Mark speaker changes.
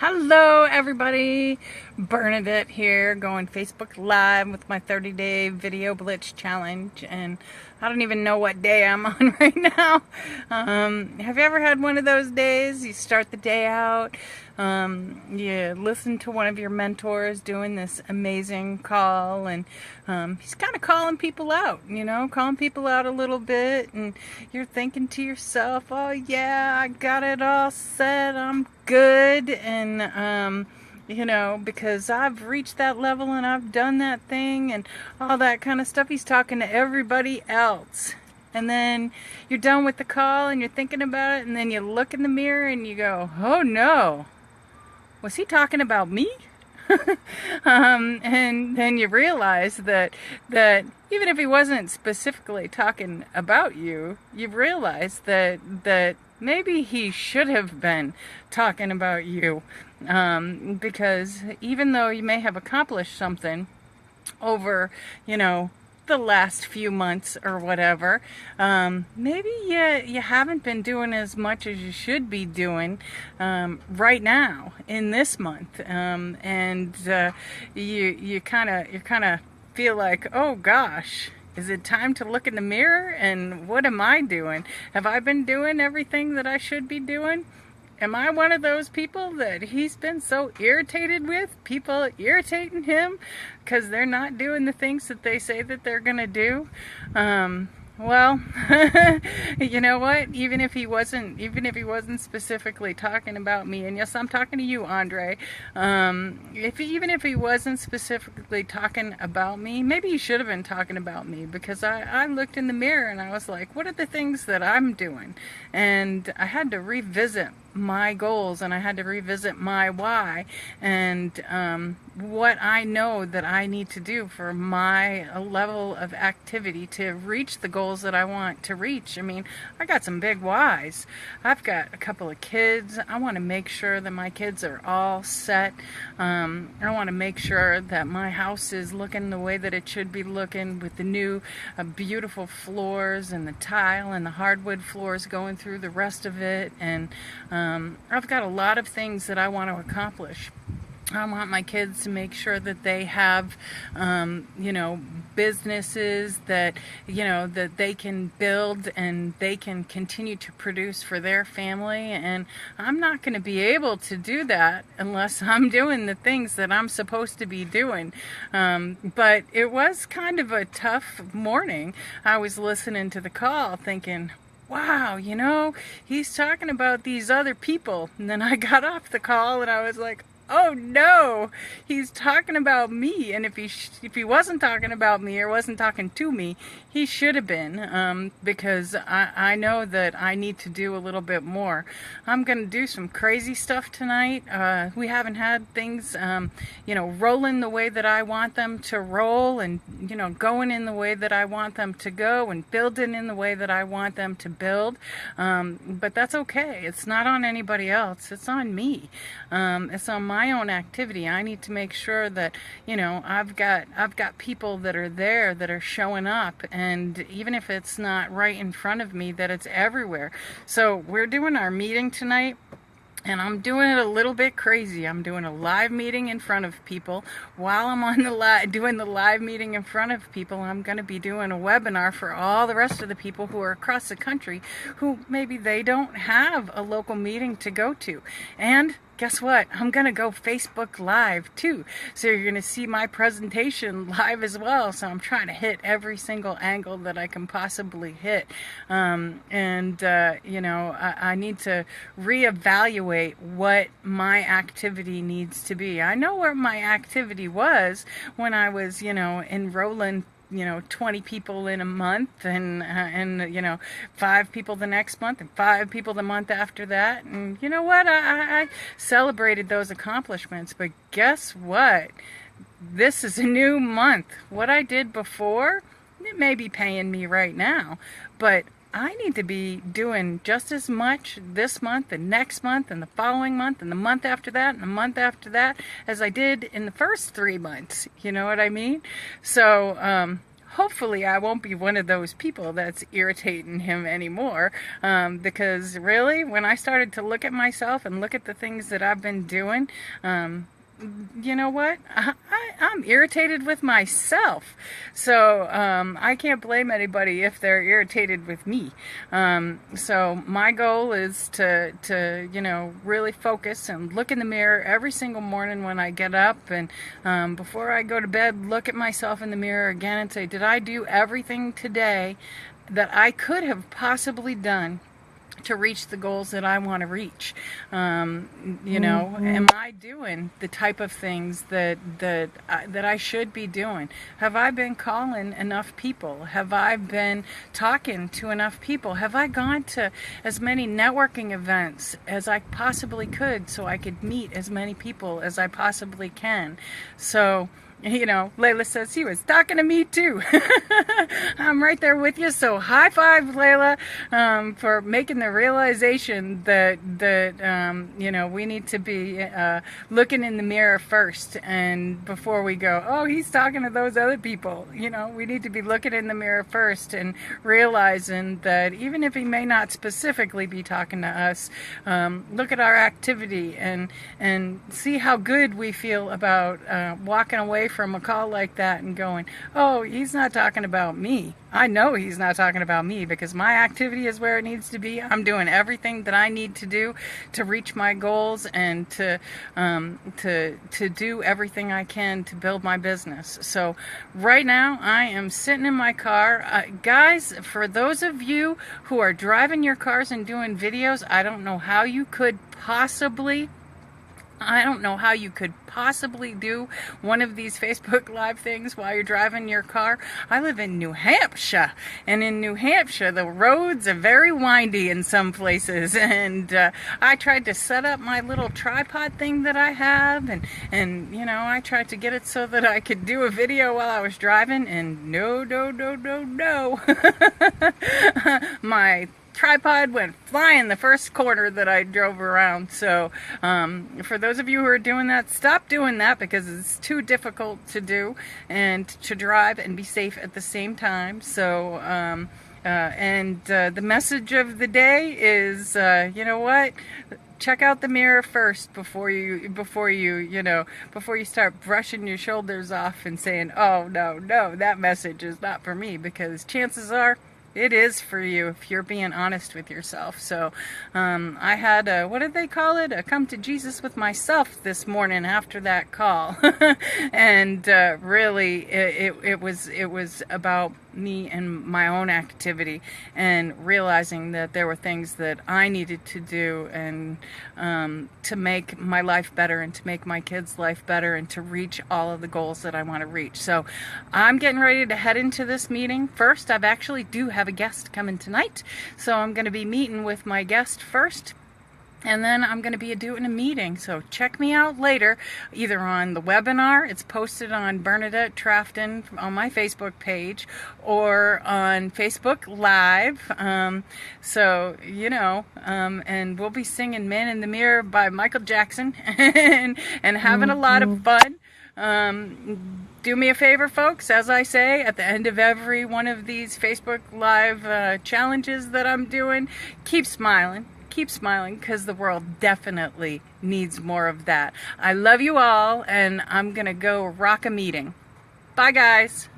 Speaker 1: Hello everybody, Bernadette here, going Facebook Live with my 30-day video blitz challenge, and I don't even know what day I'm on right now. Have you ever had one of those days? You start the day out, you listen to one of your mentors doing this amazing call, and he's kind of calling people out, calling people out a little bit, and you're thinking to yourself, oh yeah, I got it all set, I'm good, and because I've reached that level and I've done that thing and all that kind of stuff. He's talking to everybody else, and then you're done with the call and you're thinking about it, and then you look in the mirror and you go, oh no, was he talking about me? And then you realize that even if he wasn't specifically talking about you, you've realized that maybe he should have been talking about you, because even though you may have accomplished something over, the last few months or whatever, maybe you haven't been doing as much as you should be doing right now in this month, and you kind of feel like, oh gosh, is it time to look in the mirror and what am I doing? Have I been doing everything that I should be doing? Am I one of those people that he's been so irritated with? People irritating him because they're not doing the things that they say that they're going to do? Well, you know what? Even if he wasn't specifically talking about me, and yes, I'm talking to you, Andre. Even if he wasn't specifically talking about me, maybe he should have been talking about me, because I looked in the mirror and I was like, what are the things that I'm doing? And I had to revisit my goals, and I had to revisit my why, and what I know that I need to do for my level of activity to reach the goals that I want to reach. I mean, I got some big whys. I've got a couple of kids. I want to make sure that my kids are all set. I want to make sure that my house is looking the way that it should be looking, with the new beautiful floors and the tile and the hardwood floors going through the rest of it, and I've got a lot of things that I want to accomplish. I want my kids to make sure that they have, businesses that, that they can build and they can continue to produce for their family. And I'm not going to be able to do that unless I'm doing the things that I'm supposed to be doing. But it was kind of a tough morning. I was listening to the call thinking, wow, he's talking about these other people. And then I got off the call and I was like, oh no, he's talking about me. And if he wasn't talking about me or wasn't talking to me, he should have been, because I know that I need to do a little bit more. I'm going to do some crazy stuff tonight. We haven't had things, rolling the way that I want them to roll, and, going in the way that I want them to go, and building in the way that I want them to build. But that's okay. It's not on anybody else. It's on me. It's on my own activity. I need to make sure that, I've got people that are there, that are showing up, and even if it's not right in front of me, that it's everywhere. So we're doing our meeting tonight, and I'm doing it a little bit crazy. I'm doing a live meeting in front of people. While I'm on doing the live meeting in front of people, I'm going to be doing a webinar for all the rest of the people who are across the country who maybe they don't have a local meeting to go to. And guess what? I'm going to go Facebook Live too. So you're going to see my presentation live as well. So I'm trying to hit every single angle that I can possibly hit. I need to reevaluate what my activity needs to be. I know where my activity was when I was, enrolling 20 people in a month, and 5 people the next month, and 5 people the month after that. And you know what? I celebrated those accomplishments, but guess what? This is a new month. What I did before, it may be paying me right now, but I need to be doing just as much this month and next month and the following month and the month after that and the month after that as I did in the first 3 months. You know what I mean? So hopefully I won't be one of those people that's irritating him anymore, because really, when I started to look at myself and look at the things that I've been doing, you know what? I'm irritated with myself. So I can't blame anybody if they're irritated with me. So my goal is to really focus and look in the mirror every single morning when I get up, and before I go to bed, look at myself in the mirror again and say, did I do everything today that I could have possibly done to reach the goals that I want to reach? Am I doing the type of things that I should be doing? Have I been calling enough people? Have I been talking to enough people? Have I gone to as many networking events as I possibly could so I could meet as many people as I possibly can? So, Layla says he was talking to me too. I'm right there with you. So high five, Layla, for making the realization that we need to be looking in the mirror first, and before we go, oh, he's talking to those other people. We need to be looking in the mirror first and realizing that even if he may not specifically be talking to us, look at our activity and see how good we feel about walking away from a call like that and going, oh, he's not talking about me. I know he's not talking about me because my activity is where it needs to be. I'm doing everything that I need to do to reach my goals and to do everything I can to build my business. So right now I am sitting in my car. Guys, for those of you who are driving your cars and doing videos, I don't know how you could possibly do one of these Facebook Live things while you're driving your car. I live in New Hampshire, and in New Hampshire, the roads are very windy in some places, and I tried to set up my little tripod thing that I have, and I tried to get it so that I could do a video while I was driving, and no. My tripod went flying the first corner that I drove around. So for those of you who are doing that, stop doing that, because it's too difficult to do and to drive and be safe at the same time. So the message of the day is, you know what? Check out the mirror first before you start brushing your shoulders off and saying, oh, no, that message is not for me, because chances are it is for you if you're being honest with yourself. So I had what did they call it? A come to Jesus with myself this morning after that call. And really it was about me and my own activity, and realizing that there were things that I needed to do, and to make my life better, and to make my kids' life better, and to reach all of the goals that I want to reach. So I'm getting ready to head into this meeting. First, I actually do have a guest coming tonight, so I'm going to be meeting with my guest first, and then I'm going to be doing a meeting. So check me out later, either on the webinar, it's posted on Bernadette Trafton on my Facebook page, or on Facebook Live. And we'll be singing Man in the Mirror by Michael Jackson and having a lot of fun. Do me a favor, folks, as I say at the end of every one of these Facebook Live challenges that I'm doing, keep smiling. Keep smiling, because the world definitely needs more of that. I love you all, and I'm going to go rock a meeting. Bye, guys.